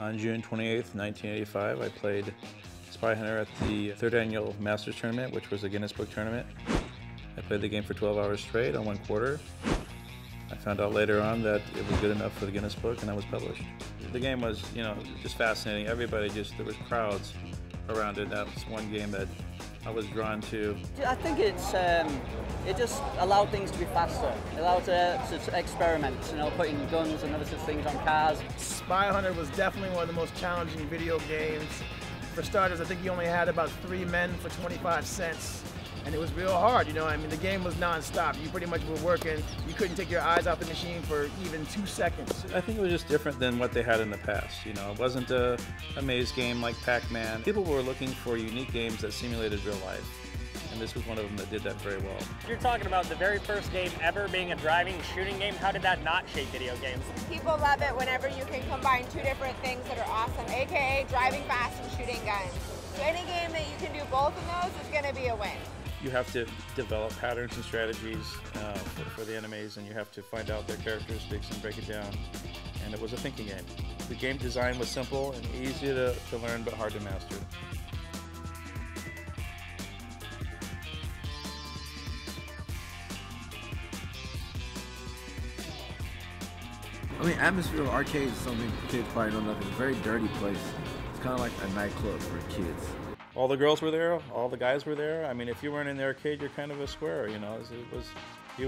On June 28th, 1985, I played SpyHunter at the 3rd Annual Masters Tournament, which was a Guinness Book tournament. I played the game for 12 hours straight on 1/4. I found out later on that it was good enough for the Guinness Book, and I was published. The game was, just fascinating. Everybody there was crowds around it. That was one game that I was drawn to. I think it just allowed things to be faster. It allowed to experiment, putting guns and other such things on cars. SpyHunter was definitely one of the most challenging video games. For starters, I think you only had about 3 men for 25 cents. And it was real hard, the game was non-stop. You pretty much were working. You couldn't take your eyes off the machine for even 2 seconds. I think it was just different than what they had in the past. It wasn't a maze game like Pac-Man. People were looking for unique games that simulated real life. And this was one of them that did that very well. You're talking about the very first game ever being a driving shooting game. How did that not shape video games? People love it whenever you can combine 2 different things that are awesome, aka driving fast and shooting guns. So any game that you can do both of those is going to be a win. You have to develop patterns and strategies for the enemies, and you have to find out their characteristics and break it down. And it was a thinking game. The game design was simple and easy to learn, but hard to master. Atmosphere of arcades is something kids probably know nothing. It's a very dirty place. It's kind of like a nightclub for kids. All the girls were there, all the guys were there. If you weren't in the arcade, you're kind of a square, you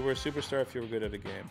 were a superstar if you were good at a game.